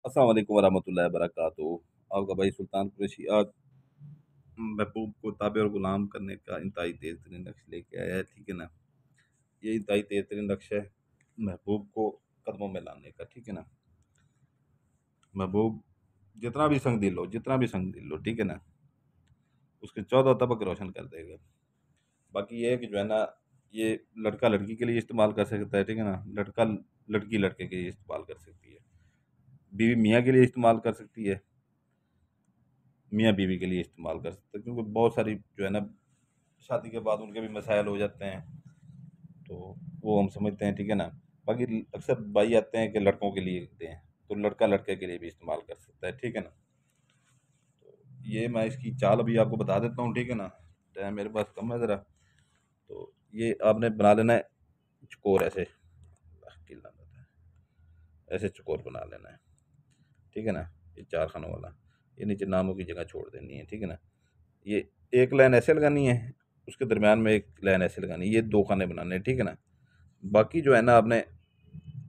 अस्सलाम वालेकुम वरहमतुल्लाहि वबरकातुहू। आपका भाई सुल्तान कुरैशी आज महबूब को ताबे और गुलाम करने का इंतहाई तेज तरीन नक्श लेके आया है। ठीक है ना। ये इंतहाई तेज तरीन नक्श है महबूब को कदमों में लाने का। ठीक है ना। महबूब जितना भी संग दिल लो, ठीक है ना, उसके 14 तबक रोशन कर देगा। बाकी ये है कि जो है ना, ये लड़का लड़की के लिए इस्तेमाल कर सकता है। ठीक है ना। लड़का लड़की लड़के के लिए इस्तेमाल कर सकती है। बीवी मियाँ के लिए इस्तेमाल कर सकती है। मियाँ बीवी के लिए इस्तेमाल कर सकते हैं, क्योंकि बहुत सारी जो है ना, शादी के बाद उनके भी मसाइल हो जाते हैं, तो वो हम समझते हैं। ठीक है ना। बाकी अक्सर भाई आते हैं कि लड़कों के लिए दें, तो लड़का लड़के के लिए भी इस्तेमाल कर सकता है। ठीक है ना। ये मैं इसकी चाल अभी आपको बता देता हूँ। ठीक है ना। टाइम मेरे पास कम है ज़रा। तो ये आपने बना लेना है चकोर ऐसे, किल्ला होता है, ऐसे चकोर बना लेना है। ठीक है ना। ये 4 खानों वाला, ये नीचे नामों की जगह छोड़ देनी है। ठीक है ना। ये एक लाइन ऐसे लगानी है, उसके दरमियान में एक लाइन ऐसे लगानी है, ये 2 खाने बनाने हैं। ठीक है ना। बाकी जो है ना, आपने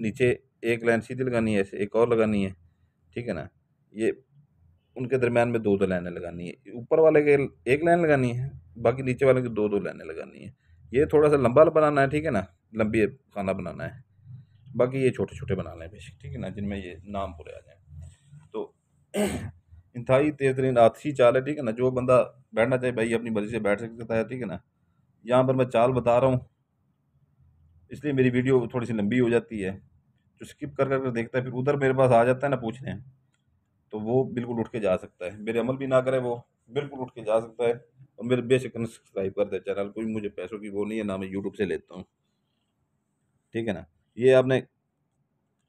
नीचे एक लाइन सीधी लगानी है, ऐसे एक और लगानी है। ठीक है ना। ये उनके दरमियान में दो दो लाइनें लगानी है, ऊपर वाले के एक लाइन लगानी है, बाकी नीचे वाले की दो दो लाइनें लगानी है। ये थोड़ा सा लंबा बनाना है। ठीक है ना। लंबी खाना बनाना है। बाकी ये छोटे छोटे बनाना है बेशक। ठीक है ना, जिनमें ये नाम पूरे आ जाए। तो इंतहाई तेज तरीन आतशी चाल है। ठीक है ना। जो बंदा बैठना चाहे भाई अपनी मर्जी से बैठ सकता है। ठीक है ना। यहाँ पर मैं चाल बता रहा हूँ, इसलिए मेरी वीडियो थोड़ी सी लंबी हो जाती है। जो स्किप कर कर देखता है, फिर उधर मेरे पास आ जाता है ना पूछने, तो वो बिल्कुल उठ के जा सकता है। मेरे अमल भी ना करे, वो बिल्कुल उठ के जा सकता है। और मेरे बेशक सब्सक्राइब कर दे चैनल, कोई मुझे पैसों की वो नहीं है ना, मैं यूट्यूब से लेता हूँ। ठीक है ना। ये आपने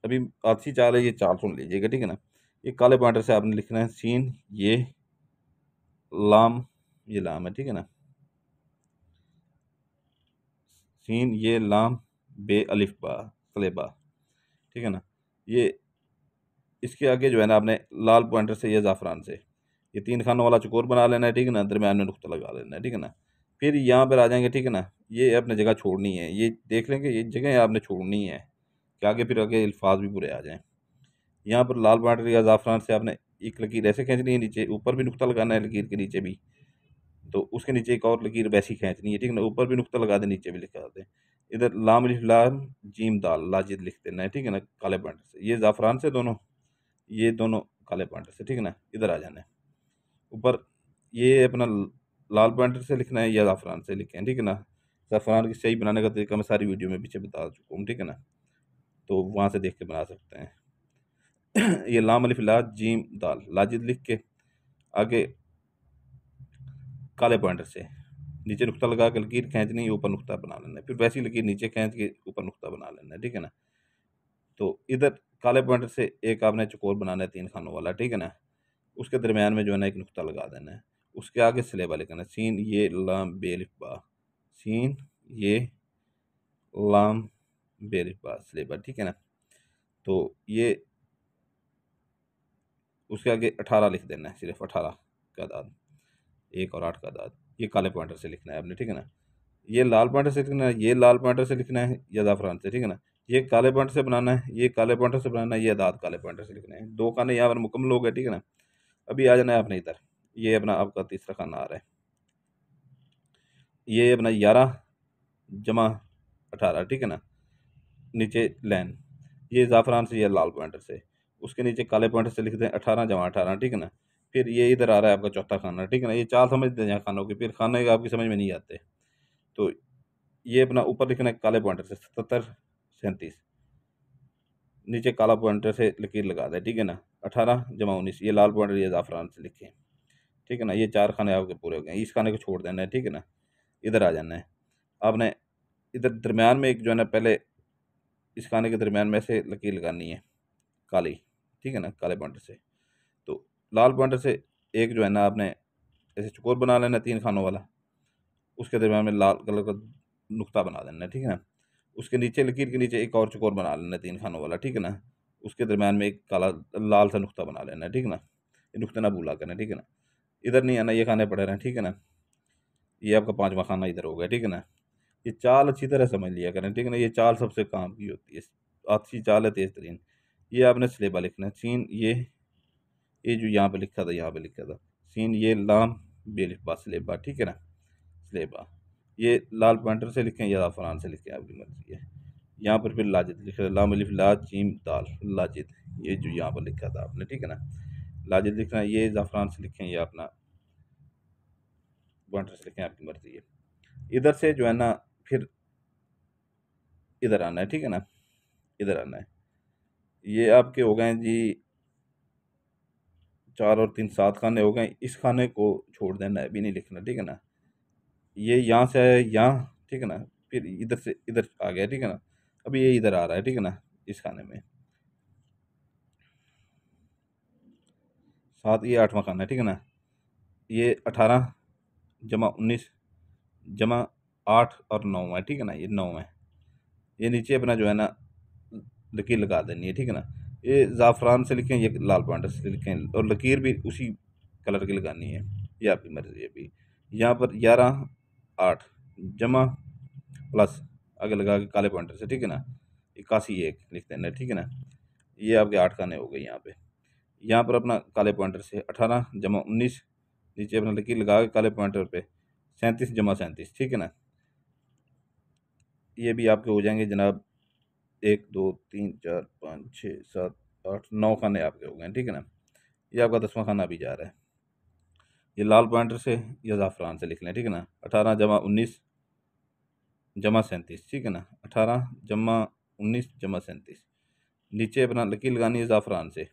अभी आधी चाल है, ये चाल सुन लीजिएगा। ठीक है ना। ये काले पॉइंटर से आपने लिखना है सीन ये लाम, ये लाम है। ठीक है ना। सीन ये लाम बे अलिफ बा सलेबा। ठीक है ना। ये इसके आगे जो है ना, आपने लाल पॉइंटर से या ज़ाफ़रान से ये 3 खानों वाला चकोर बना लेना है। ठीक है ना। दरमियान में नुक्ता लगा लेना है। ठीक है ना। फिर यहाँ पर आ जाएंगे। ठीक है ना। ये अपने जगह छोड़नी है, ये देख लेंगे, ये जगह आपने छोड़नी है कि आगे फिर आगे अल्फाज भी पूरे आ जाएं। यहाँ पर लाल पॉइंटर या ज़ाफ़रान से आपने एक लकीर ऐसे खींचनी है, नीचे ऊपर भी नुक्ता लगाना है लकीर के नीचे भी, तो उसके नीचे एक और लकीर वैसी खींचनी है। ठीक है ना। ऊपर भी नुक्ता लगा दें, नीचे भी लिखा दें। इधर लाम अलिफ लाम जीम दाल लाजिद लिख देना है। ठीक है ना। काले पॉइंटर से ये ज़ाफ़रान से दोनों, ये दोनों काले पॉइंटर से। ठीक है ना। इधर आ जाना है ऊपर, ये अपना लाल पॉइंटर से लिखना है या ज़ाफ़रान से लिखें। ठीक है ना। ज़ाफ़रान की सही बनाने का तरीका मैं सारी वीडियो में पीछे बता चुका हूँ। ठीक है ना। तो वहाँ से देख के बना सकते हैं। ये लाम अलिफ ला जीम दाल लाजिद लिख के आगे काले पॉइंटर से नीचे नुक्ता लगा के लकीर खींचनी है, ऊपर नुक्ता बना लेना है, फिर वैसी लकीर नीचे खींच के ऊपर नुक्ता बना लेना है। ठीक है ना। तो इधर काले पॉइंटर से एक आपने चकोर बनाना है 3 खानों वाला। ठीक है ना। उसके दरमियान में जो है ना एक नुक्ता लगा देना है, उसके आगे स्लेबा लिखना है सीन ये लाम बेलिफ बा, सीन ये लाम बेलिफ बा स्लेबा। ठीक है ना। तो ये उसके आगे 18 लिख देना है, सिर्फ 18 का दाद, 1 और 8 का दाद। ये काले पॉइंटर से लिखना है आपने। ठीक है ना। ये लाल पॉइंटर से लिखना है, ये लाल पॉइंटर से लिखना है या ज़ाफ़रान से। ठीक है ना। ये काले पॉइंटर से बनाना है, ये काले पॉइंटर से बनाना है, ये दाद काले पॉइंटर से लिखना है। 2 खाने यहाँ पर मुकम्मल हो गए। ठीक है ना। अभी आ जाना है अपने इधर, ये अपना आपका तीसरा खाना आ रहा है, ये अपना 11 जमा 18। ठीक है ना। नीचे लाइन, ये ज़ाफ़रान से या लाल पॉइंटर से, उसके नीचे काले पॉइंटर से लिख दें 18 जमा 18। ठीक है ना। फिर ये इधर आ रहा है आपका चौथा खाना। ठीक है ना। ये चार समझते हैं यहाँ खानों के, फिर खाने का आपकी समझ में नहीं आते। तो ये अपना ऊपर लिखना है काले पॉइंटर से 77 37, नीचे काला पॉइंटर से लकीर लगा दें। ठीक है ना। 18 जमा 19, ये लाल पॉइंटर ये ज़ाफ़रान से लिखें। ठीक है ना। ये 4 खाने आपके पूरे हो गए, इस खाने को छोड़ देना है। ठीक है ना। इधर आ जाना है आपने, इधर दरमियान में एक जो है ना, पहले इस खाने के दरमियान में से लकीर लगानी है काली। ठीक है ना। काले पॉइंटर से, तो लाल पॉइंटर से एक जो है ना, आपने ऐसे चकोर बना लेना 3 खानों वाला, उसके दरमियान में लाल कलर का नुक्ता बना देना है। ठीक है ना। उसके नीचे लकीर के नीचे एक और चकोर बना लेना है 3 खानों वाला। ठीक है ना। उसके दरमियान में एक काला लाल सा नुक्ता बना लेना है। ठीक है ना। ये नुक्ता ना भूला करना। ठीक है ना। इधर नहीं आना, ये खाने पड़े रहे। ठीक है ना। ये आपका 5वां खाना इधर हो गया। ठीक है ना। ये चाल अच्छी तरह समझ लिया करें। ठीक है ना। ये चाल सबसे काम की होती है, अच्छी चाल है तेज तरीन। ये आपने स्लेबा लिखना है, सीन ये जो यहाँ पे लिखा था, यहाँ पे लिखा था सीन ये लाम बेलिफ बा स्लेबा, ठीक है ना, स्लेबा। ये लाल पॉइंटर से लिखें या ज़ाफ़रान से लिखें, आपकी मर्ज़ी है। यहाँ पर फिर लाजिद लिख रहे हैं, लाम अलिफ ला जीम दाल लाजिद, ये जो यहाँ पर लिखा था आपने, ठीक है ना, लाजिद लिखना है। ये ज़ाफ़रान से लिखें या अपना पॉइंटर से लिखें, आपकी मर्ज़ी है। इधर से जो है ना फिर इधर आना है, ठीक है ना, इधर आना है। ये आपके हो गए जी 4 और 3 7 खाने हो गए। इस खाने को छोड़ देना है, अभी नहीं लिखना, ठीक है ना। ये यहाँ से आया यहाँ, ठीक है ना, फिर इधर से इधर आ गया, ठीक है ना। अभी ये इधर आ रहा है, ठीक है ना, इस खाने में। 7 ये 8वां खाना है, ठीक है ना। ये 18 जमा 19 जमा 8 और 9 है, ठीक है ना, ये 9 है। ये नीचे अपना जो है ना लकीर लगा देनी है, ठीक है ना। ये ज़ाफ़रान से लिखें, ये लाल पॉइंटर से लिखें, और लकीर भी उसी कलर की लगानी है, ये आपकी मर्ज़ी है। अभी यहाँ पर 11 8 जमा प्लस आगे लगा के काले पॉइंटर से, ठीक है ना, 81 1 लिख देना है, ठीक है ना। ये आपके 8 खाने हो गए यहाँ पे। यहाँ पर अपना काले पॉइंटर से 18 जमा 19 नीचे अपना लकीर लगा के काले पॉइंटर पे 37 जमा 37, ठीक है ना। ये भी आपके हो जाएंगे जनाब 1 2 3 4 5 6 7 8 9 खाने आपके हो गए, ठीक है ना। ये आपका 10वां खाना भी जा रहा है। ये लाल पॉइंटर से या ज़ाफ़रान से लिख लें, ठीक है ना। 18 जमा 19 जमा 37, ठीक है ना, 18 जमा 19 जमा 37। नीचे अपना लकीर लगानी है ज़ाफ़रान से,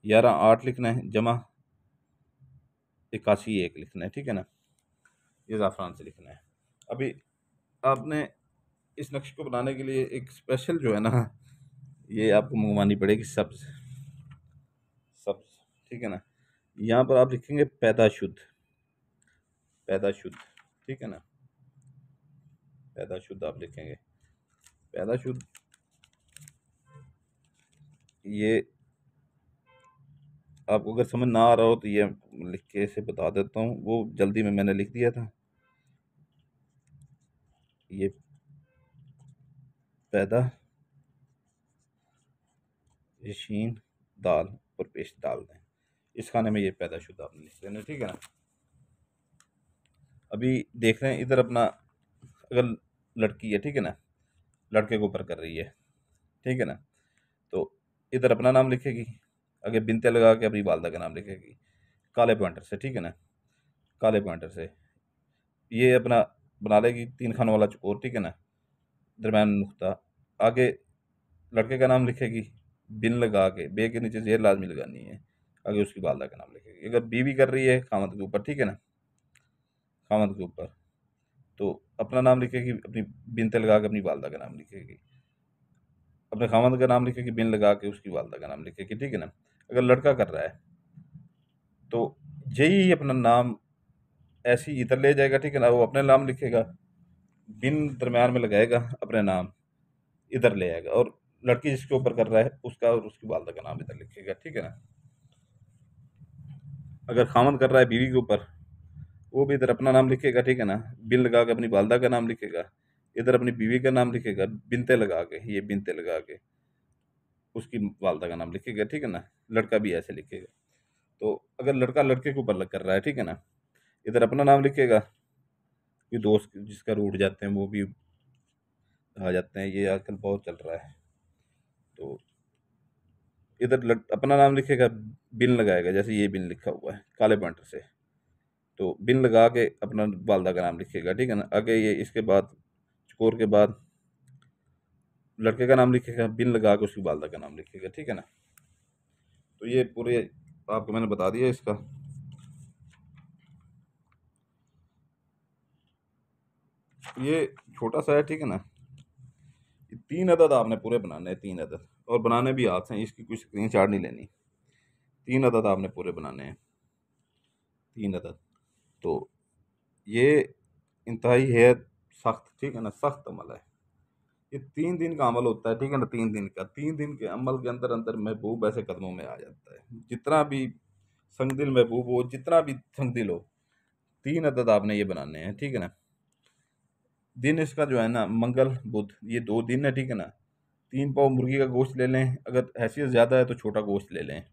11 8 लिखना है जमा 81 1 लिखना है, ठीक है ना। ये ज़ाफ़रान से लिखना है। अभी आपने इस नक्शे को बनाने के लिए एक स्पेशल जो है ना, ये आपको मंगवानी पड़ेगी सब्ज़ सब्ज़, ठीक है ना। यहाँ पर आप लिखेंगे पैदाशुद्ध, पैदाशुद्ध, ठीक है ना, पैदाशुद्ध आप लिखेंगे। पैदाशुद्ध ये आपको अगर समझ ना आ रहा हो तो ये लिख के इसे बता देता हूँ, वो जल्दी में मैंने लिख दिया था। ये पैदा शीन दाल और पेश डाल दें, इस खाने में ये पैदाशुद्ध आपने लिख देना, ठीक है ना। अभी देख रहे हैं इधर अपना, अगर लड़की है, ठीक है ना, लड़के को ऊपर कर रही है, ठीक है ना, तो इधर अपना नाम लिखेगी, आगे बिनते लगा के अपनी वालदा का नाम लिखेगी काले पॉइंटर से, ठीक है ना, काले पॉइंटर से। ये अपना बना लेगी 3 खानों वाला चकोर, ठीक है ना, दरम्यान नुक्ता। आगे लड़के का नाम लिखेगी बिन लगा के, बे के नीचे जेर लाजमी लगानी है। आगे उसकी वालदा का नाम लिखेगी। अगर बीवी कर रही है खामद के ऊपर, ठीक है ना, खामद के ऊपर, तो अपना नाम लिखेगी, अपनी बिनते लगा के अपनी वालदा का नाम लिखेगी। अपने खामद का नाम लिखेगी, बिन लगा के उसकी वालदा का नाम लिखेगी, ठीक है ना। अगर लड़का कर रहा है तो यही अपना नाम ऐसे ही इधर ले जाएगा, ठीक है ना, वो अपने नाम लिखेगा, बिन दरम्यान में लगाएगा, अपने नाम इधर ले आएगा, और लड़की जिसके ऊपर कर रहा है उसका और उसकी वालदा का नाम इधर लिखेगा, ठीक है ना। अगर खामद कर रहा है बीवी के ऊपर, वो भी इधर अपना नाम लिखेगा, ठीक है ना, बिन लगा के अपनी वालदा का नाम लिखेगा, इधर अपनी बीवी का नाम लिखेगा, बिनते लगा के, ये बिनते लगा के उसकी वालदा का नाम लिखेगा, ठीक है ना। लड़का भी ऐसे लिखेगा। तो अगर लड़का लड़के के ऊपर लग कर रहा है, ठीक है ना, इधर अपना नाम लिखेगा। ये दोस्त जिसका रूठ जाते हैं वो भी आ जाते हैं, ये आजकल बहुत चल रहा है। तो इधर अपना नाम लिखेगा, बिन लगाएगा, जैसे ये बिन लिखा हुआ है काले पॉइंटर से, तो बिन लगा के अपना वालदा का नाम लिखेगा, ठीक है ना। आगे ये इसके बाद चकोर के बाद लड़के का नाम लिखेगा, बिन लगा के उसकी वालदा का नाम लिखेगा, ठीक है ना। तो ये पूरे आपको मैंने बता दिया इसका। ये छोटा सा है, ठीक है ना। ये 3 अदद आपने पूरे बनाने हैं, 3 अदद, और बनाने भी हाथ से, इसकी कोई स्क्रीन शॉट नहीं लेनी। 3 अदद आपने पूरे बनाने हैं, 3 अदद। तो ये इंतहाई है सख्त, ठीक है ना, सख्त अमल है। ये 3 दिन का अमल होता है, ठीक है ना, 3 दिन का। 3 दिन के अमल के अंदर अंदर महबूब ऐसे कदमों में आ जाता है। जितना भी संगदिल महबूब हो, जितना भी संगदिल हो, 3 अदद आपने ये बनाने हैं, ठीक है ना। दिन इसका जो है ना मंगल बुध, ये 2 दिन है, ठीक है ना। 3 पाव मुर्गी का गोश्त ले लें, अगर हैसियत ज़्यादा है तो छोटा गोश्त ले लें।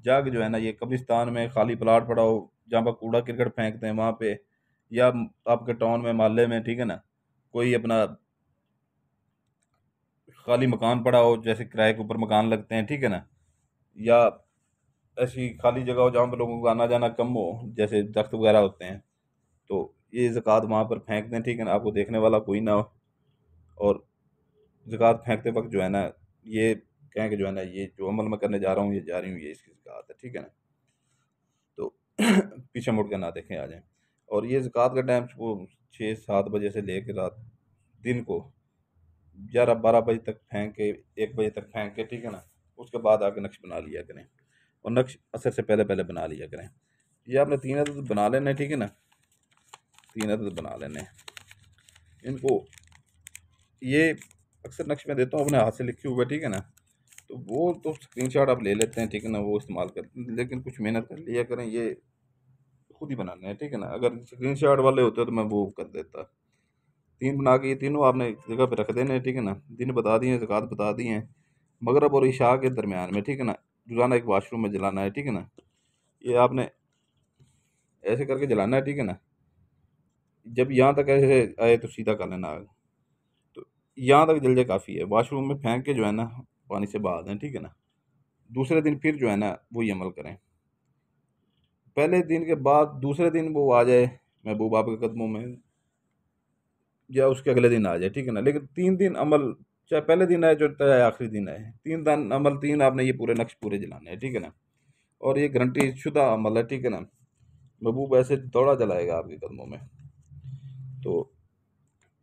जाके जो है ना ये कब्रिस्तान में खाली प्लाट पड़ा हो, जहाँ पर कूड़ा करकट फेंकते हैं वहाँ पे, या आपके टाउन में मोहल्ले में, ठीक है ना, कोई अपना खाली मकान पड़ा हो, जैसे किराए के ऊपर मकान लगते हैं, ठीक है ना, या ऐसी खाली जगह हो जहाँ पर लोगों का आना जाना कम हो, जैसे दख्त वगैरह होते हैं, तो ये ज़कात वहाँ पर फेंक दें, ठीक है ना, आपको देखने वाला कोई ना हो, और ज़कात फेंकते वक्त जो है ना ये कहें कि जो है ना ये जो अमल मैं करने जा रहा हूँ, ये जा रही हूँ, ये इसकी ज़कात है, ठीक है ना। तो पीछे मुड़ के ना देखें, आ जाएं। और ये ज़कात का टाइम वो 6-7 बजे से लेकर रात दिन को 11-12 बजे तक फेंक के, 1 बजे तक फेंक के, ठीक है ना, उसके बाद आके नक्श बना लिया करें, और नक्श असर से पहले पहले बना लिया करें। ये आपने 3 अदद बना लेने हैं, ठीक है ना, 3 अदद बना लेने हैं इनको। ये अक्सर नक्श में देता हूँ अपने हाथ से लिखे हुए, ठीक है ना, तो वो तो स्क्रीनशॉट आप ले लेते हैं, ठीक है ना, वो इस्तेमाल करते हैं, लेकिन कुछ मेहनत कर लिया करें, ये खुद ही बनाने हैं, ठीक है ना। अगर स्क्रीनशॉट वाले होते तो मैं वो कर देता। 3 बना के ये तीनों आपने एक जगह पे रख देने हैं, ठीक है ना। दिन बता दिए, ज़कात बता दिए हैं, मगरिब और इशा के दरमियान में, ठीक है ना, रोज़ाना एक वाशरूम में जलाना है, ठीक है ना। ये आपने ऐसे करके जलाना है, ठीक है ना। जब यहाँ तक ऐसे आए तो सीधा कर लेना आग, तो यहाँ तक जल जाए काफ़ी है। वॉशरूम में फेंक के जो है ना पानी से बहा दें, ठीक है ना। दूसरे दिन फिर जो है ना वही अमल करें। पहले दिन के बाद दूसरे दिन वो आ जाए महबूब आपके कदमों में, या उसके अगले दिन आ जाए, ठीक है ना, लेकिन 3 दिन अमल, चाहे पहले दिन आए चाहे आखिरी दिन आए, 3 दिन अमल, 3 आपने ये पूरे नक्श पूरे जलाने हैं, ठीक है ना। और ये गारंटी शुदा अमल है, ठीक है ना। महबूब ऐसे दौड़ा जलाएगा आपके कदमों में। तो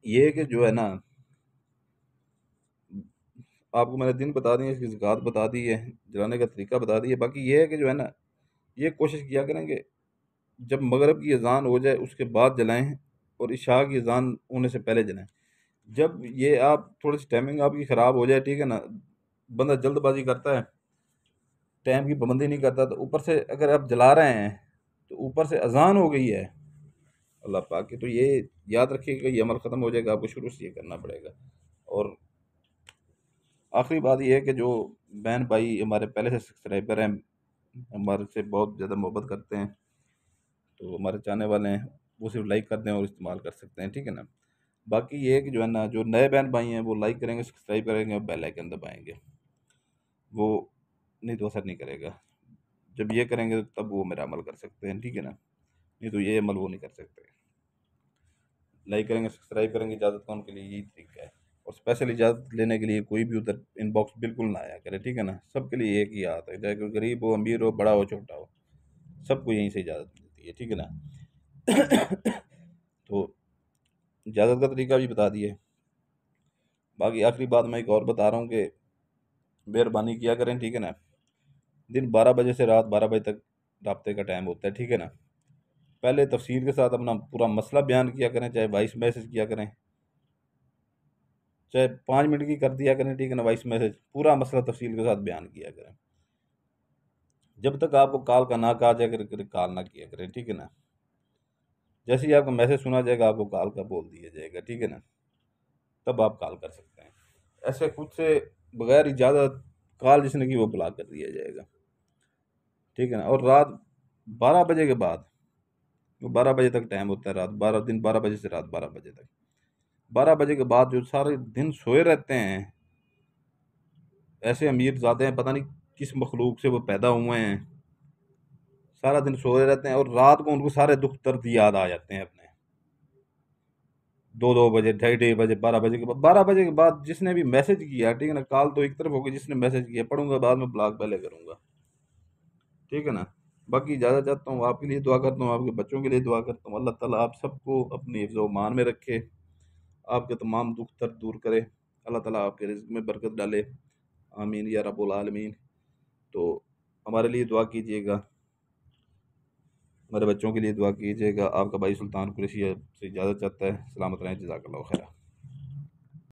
ये है कि जो है ना आपको मैंने दिन बता दिए, इसकी ज़कात बता दी है, जलाने का तरीका बता दिया। बाकी ये है कि जो है ना ये कोशिश किया करेंगे जब मगरिब की अज़ान हो जाए उसके बाद जलाएं, और इशा की अज़ान होने से पहले जलाएं। जब ये आप थोड़ी सी टाइमिंग आपकी ख़राब हो जाए, ठीक है ना, बंदा जल्दबाजी करता है, टाइम की पाबंदी नहीं करता, तो ऊपर से अगर आप जला रहे हैं तो ऊपर से अज़ान हो गई है अल्लाह पाक की, तो ये याद रखिएगा ये अमल ख़त्म हो जाएगा, आपको शुरू से ये करना पड़ेगा। और आखिरी बात ये है कि जो बहन भाई हमारे पहले से सब्सक्राइबर हैं, हमारे से बहुत ज़्यादा मोहब्बत करते हैं, तो हमारे चाहने वाले हैं, वो सिर्फ लाइक कर दें और इस्तेमाल कर सकते हैं, ठीक है ना। बाकी ये है कि जो है ना जो नए बहन भाई हैं वो लाइक करेंगे, सब्सक्राइब करेंगे और बेल आइकन दबाएंगे, वो नहीं तो असर नहीं करेगा। जब ये करेंगे तो तब वो मेरा अमल कर सकते हैं, ठीक है ना, नहीं तो ये अमल वो नहीं कर सकते। लाइक करेंगे, सब्सक्राइब करेंगे, इजाज़त का उनके लिए यही तरीका है। और स्पेशल इजाज़त लेने के लिए कोई भी उधर इनबॉक्स बिल्कुल ना आया करे, ठीक है ना। सबके लिए एक ही हाथ है, चाहे कोई गरीब हो, अमीर हो, बड़ा हो, छोटा हो, सबको यहीं से इजाज़त मिलती है, ठीक है ना। तो इजाज़त का तरीका भी बता दिए। बाकी आखिरी बात मैं एक और बता रहा हूँ कि मेहरबानी किया करें, ठीक है ना। दिन 12 बजे से रात 12 बजे तक राब्ते का टाइम होता है, ठीक है ना। पहले तफसील के साथ अपना पूरा मसला बयान किया करें, चाहे वॉइस मैसेज किया करें, चाहे 5 मिनट की कर दिया करें, ठीक है ना, वॉइस मैसेज, पूरा मसला तफसील के साथ बयान किया करें। जब तक आपको कॉल का ना कहा जाए कॉल ना किया करें, ठीक है ना। जैसे ही आपका मैसेज सुना जाएगा आपको कॉल का बोल दिया जाएगा, ठीक है ना, तब आप कॉल कर सकते हैं। ऐसे खुद से बगैर इजाज़त कॉल जिसने की वो ब्लॉक कर दिया जाएगा, ठीक है ना। और रात 12 बजे के बाद, 12 बजे तक टाइम होता है, रात 12 बजे से रात 12 बजे तक, 12 बजे के बाद जो सारे दिन सोए रहते हैं, ऐसे अमीर ज़ादे हैं, पता नहीं किस मखलूक से वो पैदा हुए हैं, सारा दिन सोए रहते हैं और रात को उनको सारे दुख दर्द याद आ जाते हैं अपने। 2-2 बजे, 2:30 बजे, 12 बजे के बाद, 12 बजे के बाद जिसने भी मैसेज किया, ठीक है ना, कॉल तो एक तरफ होगी, जिसने मैसेज किया पढ़ूंगा, बाद में ब्लॉक पहले करूंगा, ठीक है ना। बाकी इजाज़त चाहता हूँ, आपके लिए दुआ करता हूँ, आपके बच्चों के लिए दुआ करता हूँ, अल्लाह ताला आप सबको अपनी हिफ्ज़ व मान में रखे, आपके तमाम दुख दर्द दूर करे, अल्लाह ताला आपके रिज़्क़ में बरकत डाले, आमीन या रब्बुल आलमीन। तो हमारे लिए दुआ कीजिएगा, हमारे बच्चों के लिए दुआ कीजिएगा। आपका भाई सुल्तान कुरैशी से इजाज़त चाहता है। सलामत रहें, जज़ाकल्लाहु खैर।